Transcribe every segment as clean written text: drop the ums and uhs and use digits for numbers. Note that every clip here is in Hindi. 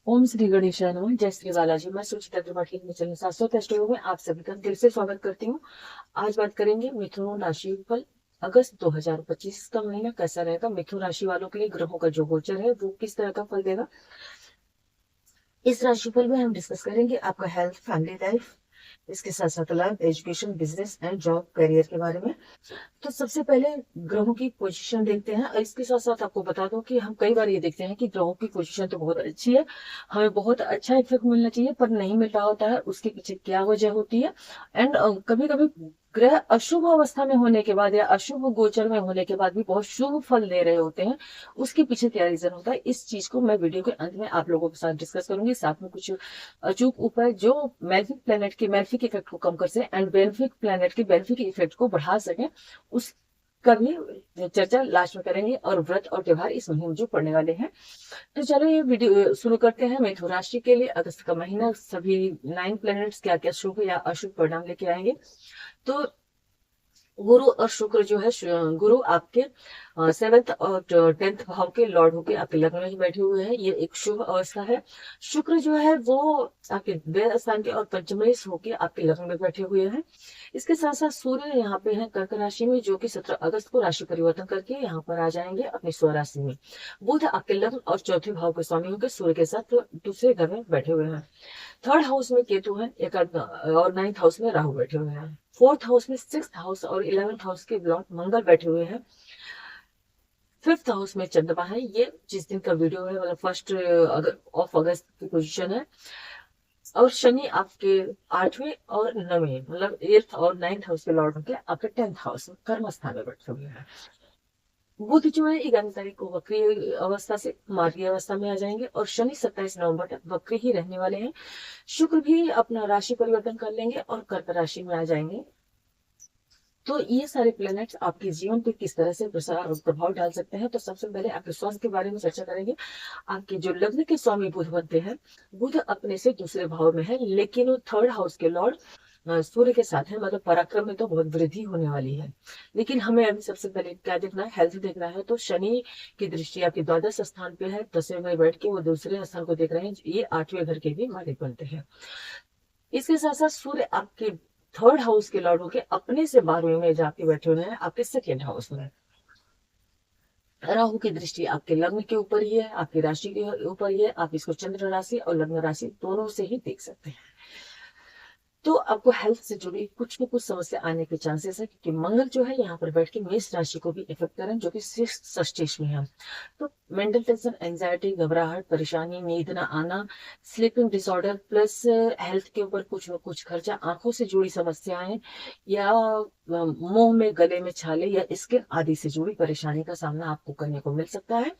ओम श्री गणेशाय नमः। जय श्री बालाजी। मैं सुचिता त्रिपाठी में चैनल 700 स्टूडियो में आप सभी का दिल से स्वागत करती हूँ। आज बात करेंगे मिथुन राशि फल। अगस्त 2025 का महीना कैसा रहेगा मिथुन राशि वालों के लिए। ग्रहों का जो गोचर है वो किस तरह का फल देगा, इस राशिफल में हम डिस्कस करेंगे। आपका हेल्थ, फैमिली लाइफ, इसके साथ साथ life, education, business and job, career के बारे में। तो सबसे पहले ग्रहों की पोजीशन देखते हैं। और इसके साथ साथ आपको बता दूं कि हम कई बार ये देखते हैं कि ग्रहों की पोजीशन तो बहुत अच्छी है, हमें बहुत अच्छा इफेक्ट मिलना चाहिए, पर नहीं मिल रहा होता है। उसके पीछे क्या वजह होती है। एंड कभी कभी ग्रह अशुभ अवस्था में होने के बाद या अशुभ गोचर में होने के बाद भी बहुत शुभ फल दे रहे होते हैं। उसके पीछे क्या रीजन होता है, इस चीज को मैं वीडियो के अंत में आप लोगों के साथ डिस्कस करूंगी। साथ में कुछ अचूक उपाय जो मैलेफिक प्लेनेट के मैलेफिक इफेक्ट को कम कर सके एंड बेनिफिक प्लेनेट के बेनिफिक इफेक्ट को बढ़ा सके, उस का भी चर्चा लास्ट में करेंगे। और व्रत और त्योहार इस महीने में जो पड़ने वाले हैं। तो चलो ये वीडियो शुरू करते हैं। मिथुन राशि के लिए अगस्त का महीना, सभी 9 प्लैनेट्स क्या क्या शुभ या अशुभ परिणाम लेके आएंगे। तो गुरु और शुक्र जो है, गुरु आपके 7th और 10th भाव के लॉर्ड होके आपके लग्न में ही बैठे हुए हैं। ये एक शुभ अवस्था है। शुक्र जो है वो आपके व्यय स्थान के और पंचमेश होके आपके लग्न में बैठे हुए हैं। इसके साथ साथ सूर्य यहाँ पे है कर्क राशि में, जो कि 17 अगस्त को राशि परिवर्तन करके यहाँ पर आ जाएंगे अपनी स्वराशि में। बुध आपके लग्न और चौथे भाव के स्वामी होकर सूर्य के साथ दूसरे घर में बैठे हुए हैं। थर्ड हाउस में केतु है एक, और 9th हाउस में राहु बैठे हुए हैं। फोर्थ हाउस में 6th हाउस और 11th हाउस के लॉर्ड मंगल बैठे हुए हैं। 5th हाउस में चंद्रमा है। ये जिस दिन का वीडियो है मतलब 1 अगस्त की पोजीशन है। और शनि आपके 8वें और 9वें मतलब 8th और 9th हाउस के लॉर्ड होंगे आपके 10th हाउस में कर्म स्थान में बैठे हुए हैं। बुध जो है 11 तारीख को वक्री अवस्था से मार्गी अवस्था में आ जाएंगे और शनि 27 नवंबर तक वक्री ही रहने वाले हैं। शुक्र भी अपना राशि परिवर्तन कर लेंगे और कर्क राशि में आ जाएंगे। तो ये सारे प्लैनेट्स आपके जीवन पे किस तरह से प्रभाव डाल सकते हैं। तो सबसे पहले आपके स्वास्थ्य के बारे में चर्चा करेंगे। आपके जो लग्न के स्वामी बुध बनते हैं, बुध अपने से दूसरे भाव में है, लेकिन वो 3rd हाउस के लॉर्ड सूर्य के साथ है। मतलब पराक्रम में तो बहुत वृद्धि होने वाली है। लेकिन हमें अभी सबसे पहले क्या देखना है, हेल्थ देखना है। तो शनि की दृष्टि आपके द्वादश स्थान पे है, 10वें में बैठ के वो दूसरे स्थान को देख रहे हैं। ये 8वें घर के भी मालिक बनते हैं। इसके साथ साथ सूर्य आपके 3rd हाउस के लॉर्ड होके अपने से 12वें में जाके बैठे हुए हैं आपके 2nd हाउस में। राहु की दृष्टि आपके लग्न के ऊपर ही है, आपकी राशि के ऊपर ही है। आप इसको चंद्र राशि और लग्न राशि दोनों से ही देख सकते हैं। तो आपको हेल्थ से जुड़ी कुछ न कुछ समस्या आने के चांसेस है, क्योंकि मंगल जो है यहाँ पर बैठ के मेष राशि को भी इफेक्ट करें, जो कि 6th सस्टेश में है। तो मेंटल टेंशन, एंजाइटी, घबराहट, परेशानी, नींद न आना, स्लीपिंग डिसऑर्डर, प्लस हेल्थ के ऊपर कुछ न कुछ खर्चा, आंखों से जुड़ी समस्याएं या मुंह में, गले में छाले या स्किन आदि से जुड़ी परेशानी का सामना आपको करने को मिल सकता है।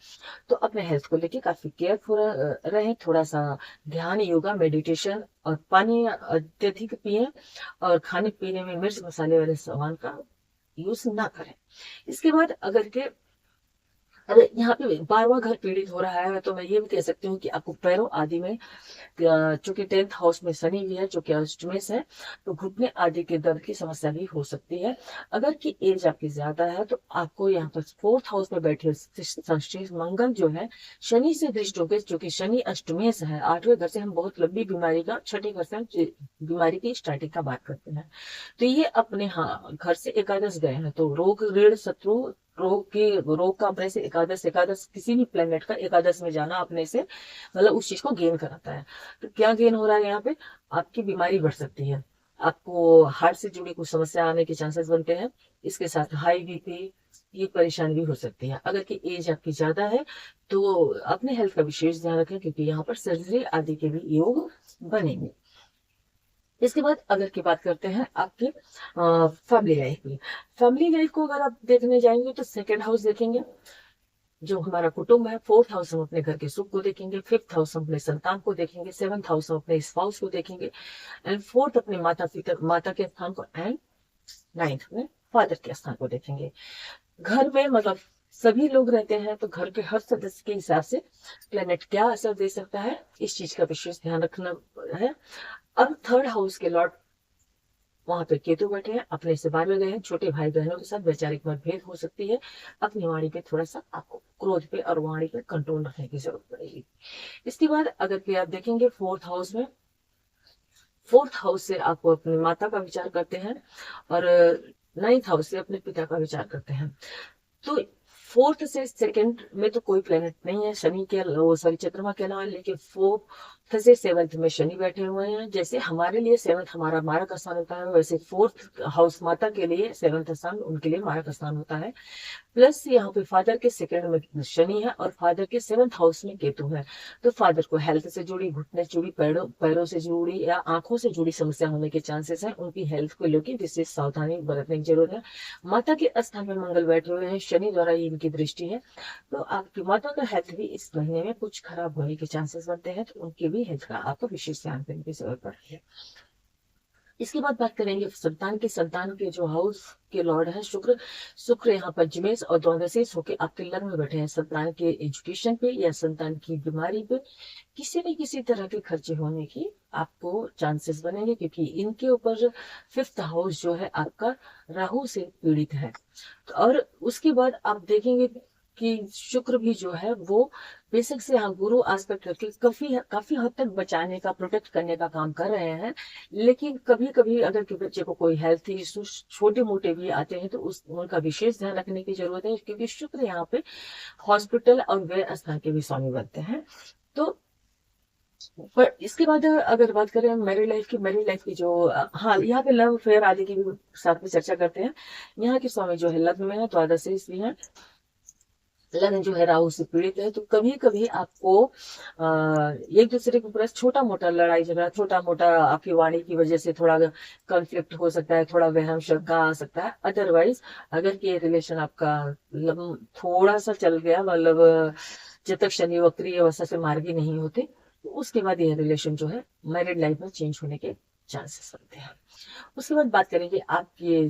तो अपने हेल्थ को लेके काफी केयरफुल रहें। थोड़ा सा ध्यान, योगा, मेडिटेशन और पानी अत्यधिक पिए। और खाने पीने में मिर्च मसाले वाले सामान का यूज ना करें। इसके बाद अगर के अगर यहाँ पे बार बार घर पीड़ित हो रहा है, तो मैं ये भी कह सकती हूँ कि आपको पैरों आदि में, चूंकि 10th हाउस में शनि भी है जो कि अष्टमेश है, तो घुटने आदि के दर्द की समस्या भी हो सकती है। अगर की एज आपकी ज्यादा है तो आपको यहाँ पर 4th हाउस में बैठे संश्लेष मंगल जो है शनि से दृष्ट होकर, जो कि शनि अष्टमेश है 8वें घर से, हम बहुत लंबी बीमारी का 6ठे घर से हम बीमारी की स्टार्टिंग का बात करते हैं। तो ये अपने घर से एकादश गए हैं, तो रोग, ऋण, शत्रु, रोग का अपने से एकादश, एकादश किसी भी प्लेनेट का एकादश में जाना अपने से मतलब उस चीज को गेन कराता है। तो क्या गेन हो रहा है यहाँ पे, आपकी बीमारी बढ़ सकती है, आपको हार्ट से जुड़ी कुछ समस्या आने के चांसेस बनते हैं। इसके साथ हाई बीपी, ये परेशानी भी हो सकती है। अगर की एज आपकी ज्यादा है तो अपने हेल्थ का विशेष ध्यान रखें, क्योंकि यहाँ पर सर्जरी आदि के भी योग बनेंगे। इसके बाद अगर की बात करते हैं आपकी फैमिली लाइफ की। फैमिली लाइफ को अगर आप देखने जाएंगे तो 2nd हाउस देखेंगे, जो हमारा कुटुंब है। 4th हाउस हम अपने घर के सुख को देखेंगे। 5th हाउस हम अपने संतान को देखेंगे। 7th हाउस हम अपने स्पाउस को देखेंगे। एंड 4th अपने माता पिता, माता के स्थान को। एंड 9th में फादर के स्थान को देखेंगे। घर में मतलब सभी लोग रहते हैं, तो घर के हर सदस्य के हिसाब से प्लेनेट क्या असर दे सकता है, इस चीज का विशेष ध्यान रखना है। अब 3rd हाउस के लॉर्ड वहां पे केतु बैठे हैं, अपने से 12वें गए हैं। छोटे भाई बहनों के साथ वैचारिक मतभेद हो सकती है। अपनी वाणी पे थोड़ा सा आपको क्रोध पे और वाणी पे कंट्रोल रखने की जरूरत पड़ेगी। इसके बाद अगर कि आप देखेंगे फोर्थ हाउस में, फोर्थ हाउस से आप अपनी माता का विचार करते हैं, और नाइन्थ हाउस से अपने पिता का विचार करते हैं। तो फोर्थ से सेकंड में तो कोई प्लेनेट नहीं है शनि के, वो सॉरी चंद्रमा के अलावा, लेकिन फोर्थ से सेवंथ में शनि बैठे हुए हैं। जैसे हमारे लिए सेवंथ हमारा मारक स्थान होता है, वैसे फोर्थ हाउस माता के लिए सेवंथ स्थान उनके लिए मारक स्थान होता है। प्लस यहाँ पे फादर के सेकंड में शनि है और फादर के सेवंथ हाउस में केतु है। तो फादर को हेल्थ से जुड़ी, घुटने से जुड़ी, पैरों पैरों से जुड़ी या आंखों से जुड़ी समस्या होने के चांसेस है। उनकी हेल्थ को लेकर विशेष सावधानी बरतने की जरूरत है। माता के स्थान में मंगल बैठे हुए हैं, शनि द्वारा ये इनकी दृष्टि है, तो आपकी माता का हेल्थ भी इस महीने में कुछ खराब होने के चांसेस बनते हैं, तो उनकी भी हेल्थ का आपको विशेष ध्यान देने की जरूरत पड़ती है। इसके बाद बात करेंगे संतान की। संतान के जो हाउस के लॉर्ड है शुक्र, शुक्र यहाँ पर पंचमेश और द्वादशेश होकर आपके लग्न में बैठे हैं। संतान के एजुकेशन पे या संतान की बीमारी पे किसी न किसी तरह के खर्चे होने की आपको चांसेस बनेंगे, क्योंकि इनके ऊपर फिफ्थ हाउस जो है आपका राहु से पीड़ित है। और उसके बाद आप देखेंगे कि शुक्र भी जो है वो बेशक से हाँ गुरु आस्पेक्ट करके काफी काफी हद तक बचाने का, प्रोटेक्ट करने का काम कर रहे हैं। लेकिन कभी कभी अगर कि बच्चे को कोई हेल्थ इशू छोटे मोटे भी आते हैं तो उनका विशेष ध्यान रखने की जरूरत है, क्योंकि शुक्र यहाँ पे हॉस्पिटल और व्यय स्थान के भी स्वामी बनते हैं। तो पर इसके बाद अगर बात करें मैरिड लाइफ की, मैरिड लाइफ की जो हाँ यहाँ पे लव अफेयर आदि की भी साथ में चर्चा करते हैं। यहाँ के स्वामी जो है लग्न में है, द्वादश भी है, लग्न जो है राहु से पीड़ित है। तो कभी कभी आपको एक दूसरे के ऊपर छोटा मोटा लड़ाई झगड़ा, छोटा मोटा आपकी वाणी की वजह से थोड़ा कॉन्फ्लिक्ट हो सकता है, थोड़ा वहम शंका आ सकता है। अदरवाइज अगर ये रिलेशन आपका मतलब थोड़ा सा चल गया, मतलब जब तक शनि वक्री अवस्था से मार्गी नहीं होते, तो उसके बाद यह रिलेशन जो है मैरिड लाइफ में चेंज होने के चांसेस बनते हैं। उसके बाद बात करेंगे आपके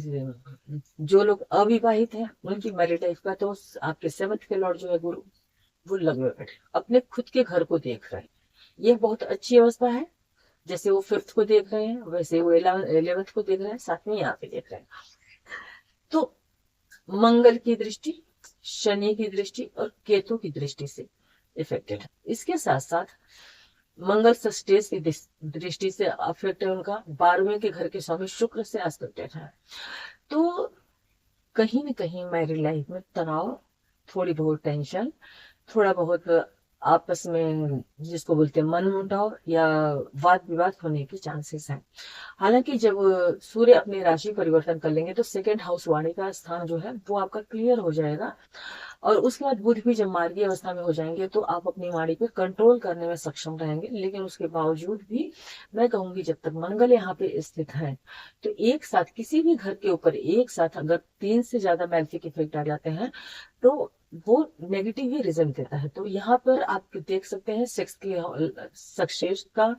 जो लोग अविवाहित हैं उनकी मैरिड लाइफ का। तो आपके सेवंथ के लॉर्ड जो है गुरु, वो लग्न में बैठे अपने खुद के घर को देख रहे हैं। ये बहुत अच्छी अवस्था है। जैसे वो फिफ्थ को देख रहे हैं वैसे वो 11th को देख रहे हैं, साथ में यहाँ पे देख रहे हैं। तो मंगल की दृष्टि, शनि की दृष्टि और केतु की दृष्टि से इफेक्टेड है। इसके साथ साथ मंगल सस्टेज की दृष्टि से अफेक्ट है उनका, 12वें के घर के स्वामी शुक्र से एस्पेक्टेड है। तो कहीं न कहीं मैरिड लाइफ में तनाव, थोड़ी बहुत टेंशन, थोड़ा बहुत आपस में जिसको बोलते हैं मनमुटाव या वाद विवाद होने के चांसेस हैं। हालांकि जब सूर्य अपनी राशि परिवर्तन कर लेंगे तो सेकंड हाउस वाणी का स्थान जो है वो आपका क्लियर हो जाएगा, और उसके बाद बुध भी जब मार्गी अवस्था में हो जाएंगे तो आप अपनी वाणी पे कंट्रोल करने में सक्षम रहेंगे। लेकिन उसके बावजूद भी मैं कहूंगी जब तक मंगल यहाँ पे स्थित है, तो एक साथ किसी भी घर के ऊपर एक साथ अगर 3 से ज्यादा मैलेफिक इफेक्ट आ जाते हैं तो वो नेगेटिव ही रिजल्ट देता है। तो यहाँ पर आप देख सकते हैं सेक्स की सक्सेस का,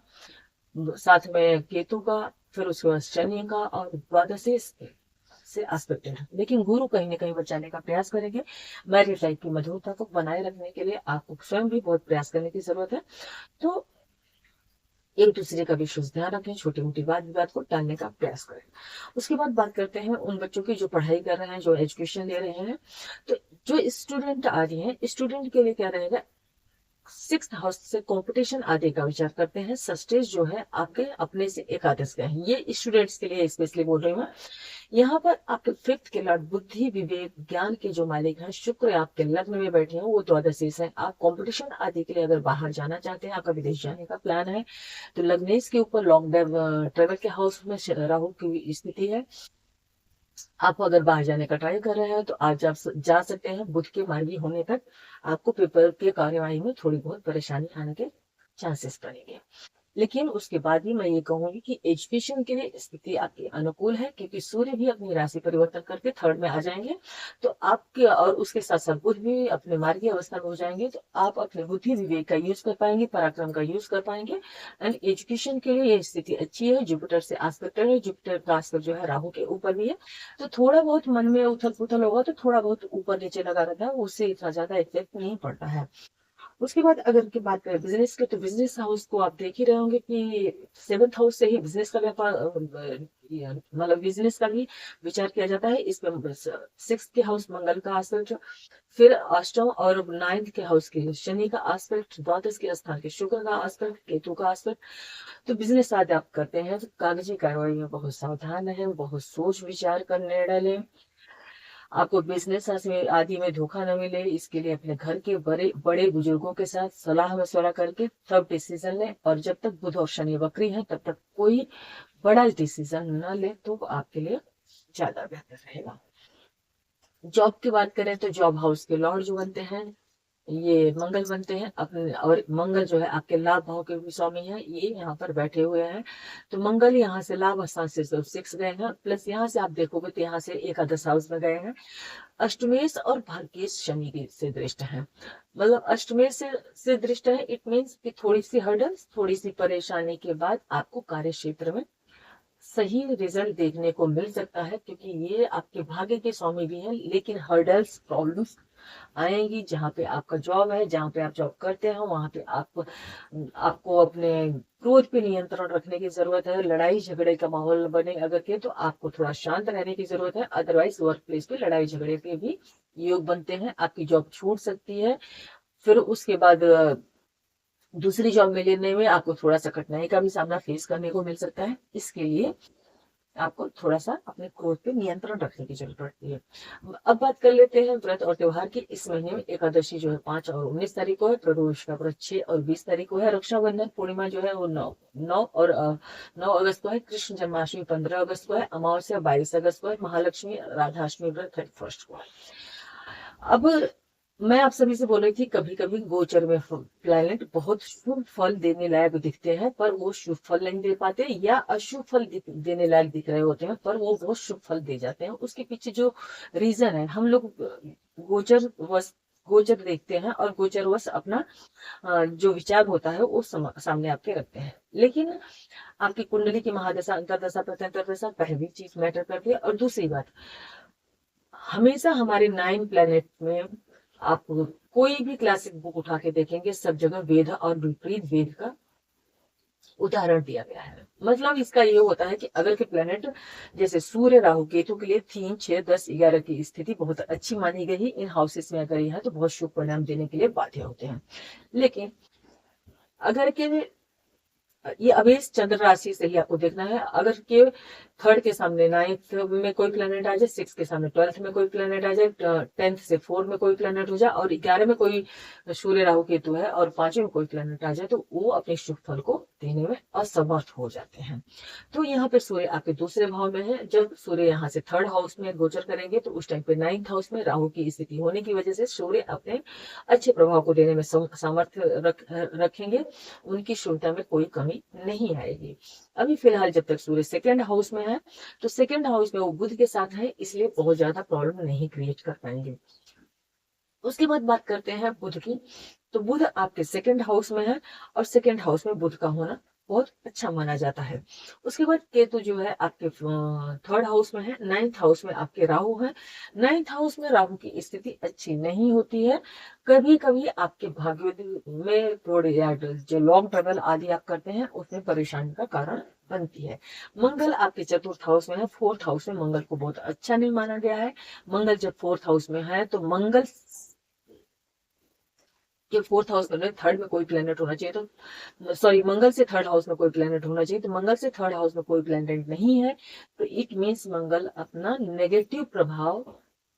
साथ में केतु का, फिर उसके बाद शनि का और द्वादशी से एस्पेक्टेड है। लेकिन गुरु कहीं ना कहीं बचाने का प्रयास करेंगे। मैरिड लाइफ की मधुरता को बनाए रखने के लिए आपको स्वयं भी बहुत प्रयास करने की जरूरत है। तो एक दूसरे का विशेष ध्यान रखें, छोटी मोटी बात विवाद को टालने का प्रयास करें। उसके बाद बात करते हैं उन बच्चों की जो पढ़ाई कर रहे हैं, जो एजुकेशन ले रहे हैं। तो जो स्टूडेंट आ रही हैं, स्टूडेंट के लिए क्या रहेगा, सिक्स्थ हाउस से कंपटीशन आदि का विचार करते हैं। सस्टेज जो है आपके अपने से एकादश का है, ये स्टूडेंट्स के लिए स्पेशली बोल रही हूँ। यहाँ पर आपके फिफ्थ के लॉर्ड बुद्धि विवेक ज्ञान के जो मालिक हैं शुक्र आपके लग्न में बैठे हैं, वो द्वादशीस है। आप कंपटीशन आदि के लिए अगर बाहर जाना चाहते हैं, आपका विदेश जाने का प्लान है, तो लग्नेश के ऊपर लॉन्ग ट्रेवल के हाउस में राहु की स्थिति है। आप अगर बाहर जाने का ट्राई कर रहे हैं तो आज आप जा सकते हैं। बुध के मार्गी होने तक आपको पेपर के कार्यवाही में थोड़ी बहुत परेशानी आने के चांसेस बनेंगे। लेकिन उसके बाद भी मैं ये कहूंगी कि एजुकेशन के लिए स्थिति आपकी अनुकूल है, क्योंकि सूर्य भी अपनी राशि परिवर्तन करके थर्ड में आ जाएंगे। तो आपके और उसके साथ साथ बुध भी अपने मार्गीय अवस्था में हो जाएंगे, तो आप अपने बुद्धि विवेक का यूज कर पाएंगे, पराक्रम का यूज कर पाएंगे। एंड एजुकेशन के लिए ये स्थिति अच्छी है। जुपिटर से एस्पेक्टेड है, जुपिटर का एस्पेक्ट जो है राहु के ऊपर भी है। तो थोड़ा बहुत मन में उथल पुथल होगा, तो थोड़ा बहुत ऊपर नीचे लगा रहता है, उससे इतना ज्यादा इफेक्ट नहीं पड़ता है। उसके बाद अगर की बात करें बिजनेस की, तो बिजनेस हाउस को आप देख ही रहे होंगे कि 7th हाउस से ही बिजनेस का व्यापार मतलब बिजनेस का भी विचार किया जाता है। इसमें 6th के हाउस मंगल का एस्पेक्ट, फिर अष्टम और 9th के हाउस के शनि का एस्पेक्ट, द्वादश के स्थान के शुक्र का एस्पेक्ट, केतु का एस्पेक्ट। तो बिजनेस आदि आप करते हैं तो कागजी कार्रवाई में बहुत सावधान रहें, बहुत सोच विचार कर निर्णय लें। आपको बिजनेस आदि में धोखा न मिले, इसके लिए अपने घर के बड़े बड़े बुजुर्गों के साथ सलाह मशवरा करके तब डिसीजन लें। और जब तक बुध और शनि वक्री है तब तक कोई बड़ा डिसीजन न ले तो आपके लिए ज्यादा बेहतर रहेगा। जॉब की बात करें तो जॉब हाउस के लॉर्ड जो बनते हैं ये मंगल बनते हैं अपने, और मंगल जो है आपके लाभ भाव के भी स्वामी है, ये यहाँ पर बैठे हुए हैं। तो मंगल यहाँ से लाभ स्थान से 6 गए हैं, प्लस यहाँ से आप देखोगे तो यहाँ से एकादश हाउस में गए हैं। अष्टमेश और भाग्येश शनि से दृष्ट है, मतलब अष्टमेश से दृष्ट है। इट मीन्स कि थोड़ी सी हर्डल्स, थोड़ी सी परेशानी के बाद आपको कार्य क्षेत्र में सही रिजल्ट देखने को मिल सकता है, क्योंकि ये आपके भाग्य के स्वामी भी हैं। लेकिन हर्डल्स, प्रॉब्लम्स आएंगी। जहाँ पे आपका जॉब है, जहाँ पे आप जॉब करते हैं, वहां पे आपको अपने क्रोध पे नियंत्रण रखने की जरूरत है। लड़ाई झगड़े का माहौल बने अगर के तो आपको थोड़ा शांत रहने की जरूरत है। अदरवाइज वर्क प्लेस पे लड़ाई झगड़े के भी योग बनते हैं, आपकी जॉब छूट सकती है। फिर उसके बाद दूसरी जॉब मिलने में आपको थोड़ा सा कठिनाई का भी सामना फेस करने को मिल सकता है। इसके लिए आपको थोड़ा सा अपने क्रोध पे नियंत्रण रखने की जरूरत पड़ती है। अब बात कर लेते हैं व्रत और त्योहार की। इस महीने में एकादशी जो है 5 और 19 तारीख को है, प्रदोष का व्रत 6 और 20 तारीख को है, रक्षाबंधन पूर्णिमा जो है वो 9 और 9 अगस्त को है, कृष्ण जन्माष्टमी 15 अगस्त को है, अमावस्या 22 अगस्त को है, महालक्ष्मी राधाष्टमी व्रत 31 को है। अब मैं आप सभी से बोल रही थी, कभी कभी गोचर में प्लैनेट बहुत शुभ फल देने लायक दिखते हैं पर वो शुभ फल नहीं दे पाते, या अशुभ फल देने लायक दिख रहे होते हैं पर वो बहुत शुभ फल दे जाते हैं। उसके पीछे जो रीजन है, हम लोग गोचर वश गोचर देखते हैं और गोचर वश अपना जो विचार होता है वो सामने आपके रखते हैं। लेकिन आपकी कुंडली की महादशा, अंतरदशा, प्रत्यंतरदशा पहली चीज मैटर करती है। और दूसरी बात, हमेशा हमारे 9 प्लैनेट में आप कोई भी क्लासिक बुक उठा के देखेंगे, सब जगह वेद और विपरीत वेद का उदाहरण दिया गया है। मतलब इसका ये होता है कि अगर के प्लेनेट जैसे सूर्य, राहु, केतु के लिए 3, 6, 10, 11 की स्थिति बहुत अच्छी मानी गई। इन हाउसेस में अगर यह है तो बहुत शुभ परिणाम देने के लिए बाध्य होते हैं। लेकिन अगर के ये अवेश चंद्र राशि से ही आपको देखना है। अगर के 3rd के सामने 9th में कोई प्लेनेट आ जाए, 6 के सामने 12th में कोई प्लेनेट आ जाए, 10th से 4 में कोई प्लेनेट हो जाए, और 11 में कोई सूर्य, राहु, केतु है और 5वें में कोई प्लेनेट आ जाए, तो वो अपने शुभ फल को देने में असमर्थ हो जाते हैं। तो यहाँ पे सूर्य आपके दूसरे भाव में है। जब सूर्य यहाँ से 3rd हाउस में गोचर करेंगे तो उस टाइम पे 9th हाउस में राहु की स्थिति होने की वजह से सूर्य अपने अच्छे प्रभाव को देने में सामर्थ्य रखेंगे। उनकी शुद्धता में कोई कमी नहीं आएगी। अभी फिलहाल जब तक सूर्य 2nd हाउस में है, तो 2nd हाउस में वो बुध के साथ है, इसलिए बहुत ज्यादा प्रॉब्लम नहीं क्रिएट कर पाएंगे। उसके बाद बात करते हैं बुध की। तो बुध आपके 2nd हाउस में है और 2nd हाउस में बुध का होना बहुत अच्छा माना जाता है। उसके बाद केतु जो है आपके 3rd हाउस में है, 9th हाउस में आपके राहु है। 9th हाउस में राहु की स्थिति अच्छी नहीं होती है। कभी कभी आपके भाग्य में थोड़े जो लॉन्ग ट्रेवल आदि आप करते हैं उसमें परेशानी का कारण बनती है। मंगल आपके 4th हाउस में है। 4th हाउस में मंगल को बहुत अच्छा नहीं माना गया है। मंगल जब 4th हाउस में है तो मंगल के 4th हाउस में 3rd में कोई प्लेनेट होना चाहिए, तो सॉरी मंगल से 3rd हाउस में कोई प्लेनेट होना चाहिए। तो मंगल से 3rd हाउस में कोई प्लेनेट नहीं है, तो इट मीन्स मंगल अपना नेगेटिव प्रभाव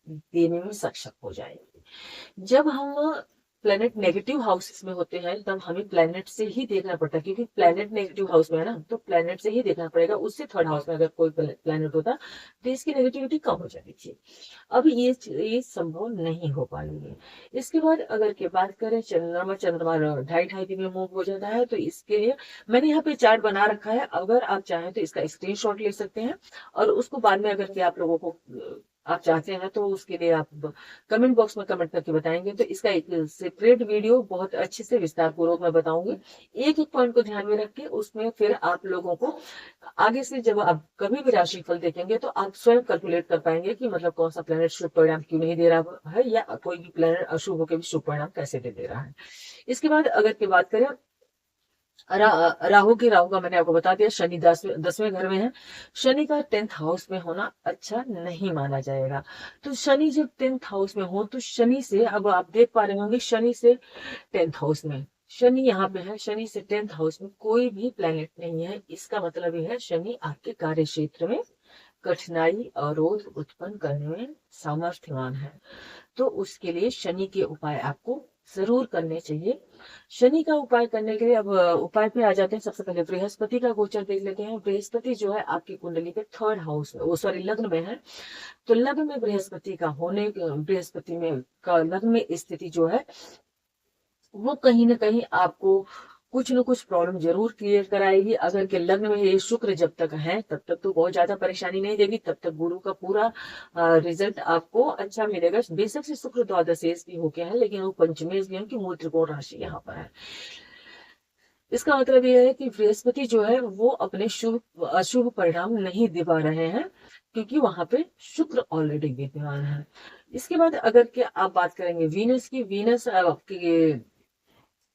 देने में सक्षम हो जाएंगे। जब हम प्लेनेट नेगेटिव हाउसेस में होते हैं तब हमें प्लेनेट से ही देखना पड़ता है, क्योंकि प्लेनेट नेगेटिव हाउस में है ना, तो प्लेनेट से ही देखना पड़ेगा। उससे 3rd हाउस में अगर कोई प्लेनेट होता तो इसकी नेगेटिविटी कम हो जाती थी। अब ये संभव नहीं हो पाएगी। इसके बाद अगर के बात करें चंद्रमा 2.5 दिन में मूव हो जाता है, तो इसके लिए मैंने यहाँ पे चार्ट बना रखा है। अगर आप चाहें तो इसका स्क्रीनशॉट ले सकते हैं और उसको बाद में अगर के आप लोगों को आप चाहते हैं तो उसके लिए आप कमेंट बॉक्स में कमेंट करके बताएंगे, तो इसका एक सेपरेट वीडियो बहुत अच्छे से विस्तार पूर्वक मैं बताऊंगी। एक एक पॉइंट को ध्यान में रख के उसमें फिर आप लोगों को आगे से जब आप कभी भी राशिफल देखेंगे तो आप स्वयं कैलकुलेट कर पाएंगे कि मतलब कौन सा प्लेनेट शुभ परिणाम क्यों नहीं दे रहा है, या कोई भी प्लेनेट अशुभ होकर भी शुभ परिणाम कैसे दे रहा है। इसके बाद अगर की बात करें राहु का मैंने आपको बता दिया, शनि 10वें घर में है। शनि का 10th हाउस में होना अच्छा नहीं माना जाएगा। तो शनि जब 10th हाउस में हो तो शनि से, अब आप देख पा रहे होंगे, शनि से 10th हाउस में, शनि यहाँ पे है, शनि से 10th हाउस में कोई भी प्लेनेट नहीं है। इसका मतलब यह है शनि आपके कार्य क्षेत्र में कठिनाई और अवरोध उत्पन्न करने में सामर्थ्यवान है। तो उसके लिए शनि के उपाय आपको जरूर करने चाहिए। शनि का उपाय करने के लिए अब उपाय पे आ जाते हैं। सबसे पहले बृहस्पति का गोचर देख लेते हैं। बृहस्पति जो है आपकी कुंडली के 3rd हाउस में, सॉरी लग्न में है। तो लग्न में बृहस्पति का होने, बृहस्पति में का लग्न में स्थिति जो है वो कहीं ना कहीं आपको कुछ न कुछ प्रॉब्लम जरूर क्रिएट कराएगी। अगर के लग्न में ये शुक्र जब तक है तब तक तो बहुत ज्यादा परेशानी नहीं देगी, तब तक गुरु का पूरा रिजल्ट आपको अच्छा मिलेगा। बेशक से शुक्र द्वादशेष भी हो गया है, लेकिन वो पंचमेश भी है, उनकी मूल त्रिकोण राशि यहाँ पर है। इसका मतलब यह है कि बृहस्पति जो है वो अपने शुभ अशुभ परिणाम नहीं दिवा रहे हैं, क्योंकि वहां पे शुक्र ऑलरेडी विद्यमान है। इसके बाद अगर के आप बात करेंगे वीनस की, वीनस आपके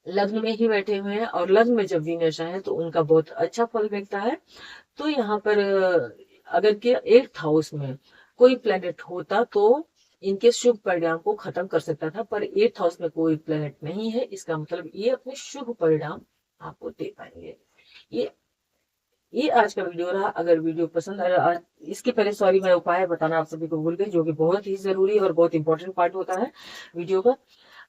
लग्न में ही बैठे हुए हैं, और लग्न में जब वीनस आए तो उनका बहुत अच्छा फल मिलता है। तो यहाँ पर अगर के 8th हाउस में कोई प्लेनेट होता तो इनके शुभ परिणाम को खत्म कर सकता था, पर 8th हाउस में कोई प्लेनेट नहीं है। इसका मतलब ये अपने शुभ परिणाम आपको दे पाएंगे। ये आज का वीडियो रहा। अगर वीडियो पसंद आया, इसके पहले सॉरी मैं उपाय बताना आप सभी को भूल गई, जो कि बहुत ही जरूरी और बहुत इंपॉर्टेंट पार्ट होता है वीडियो का।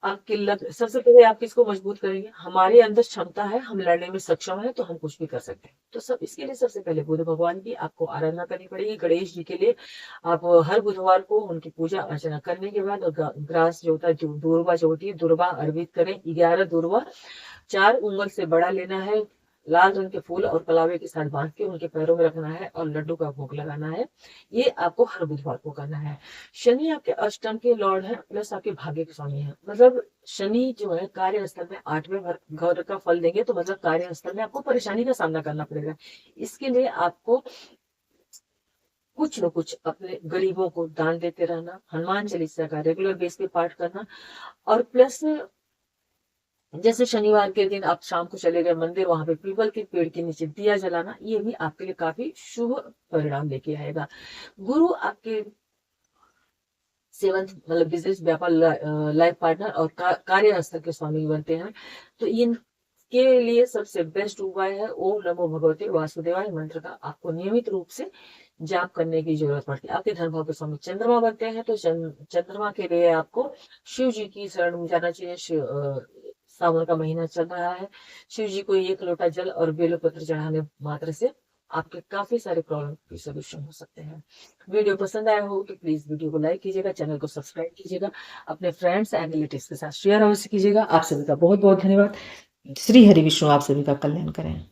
आपके सबसे पहले आप किसको मजबूत करेंगे? हमारे अंदर क्षमता है, हम लड़ने में सक्षम है, तो हम कुछ भी कर सकते हैं। तो सब इसके लिए सबसे पहले बुध भगवान की आपको आराधना करनी पड़ेगी। गणेश जी के लिए आप हर बुधवार को उनकी पूजा अर्चना करने के बाद ग्रास जो होता है, जो दूर्वा जो होती है, दूर्वा अर्पित करें। 11 दूर्वा 4 उंगल से बड़ा लेना है, लाल रंग के फूल और कलावे के साथ बांध के उनके पैरों में रखना है और लड्डू का भोग लगाना है। ये आपको हर बुधवार को करना है। शनि आपके अष्टम के लॉर्ड है, प्लस आपके भाग्य के स्वामी है। मतलब शनि जो है कार्यस्थल में 8वें घर का फल देंगे, तो मतलब कार्यस्थल में आपको परेशानी का सामना करना पड़ेगा। इसके लिए आपको कुछ न कुछ अपने गरीबों को दान देते रहना, हनुमान चालीसा का रेगुलर बेस पे पाठ करना, और प्लस जैसे शनिवार के दिन आप शाम को चले गए मंदिर, वहां पे पीपल के पेड़ के नीचे दिया जलाना, ये भी आपके लिए काफी शुभ परिणाम लेके आएगा। गुरु आपके 7th मतलब बिजनेस, व्यापार, लाइफ पार्टनर और कार्य स्तर के स्वामी बनते हैं। तो इनके लिए सबसे बेस्ट उपाय है ओम नमो भगवते वासुदेवाय मंत्र का आपको नियमित रूप से जाप करने की जरूरत पड़ती है। आपके धर्म के स्वामी चंद्रमा बनते हैं, तो चंद्रमा के लिए आपको शिव जी की शरण में जाना चाहिए। सावन का महीना चल रहा है, शिव जी को 1 लोटा जल और बेलपत्र चढ़ाने मात्र से आपके काफी सारे प्रॉब्लम के सोल्यूशन हो सकते हैं। वीडियो पसंद आया हो तो प्लीज वीडियो को लाइक कीजिएगा, चैनल को सब्सक्राइब कीजिएगा, अपने फ्रेंड्स एंड रिलेटिव्स के साथ शेयर अवश्य कीजिएगा। आप सभी का बहुत बहुत धन्यवाद। श्री हरि विष्णु आप सभी का कल्याण करें।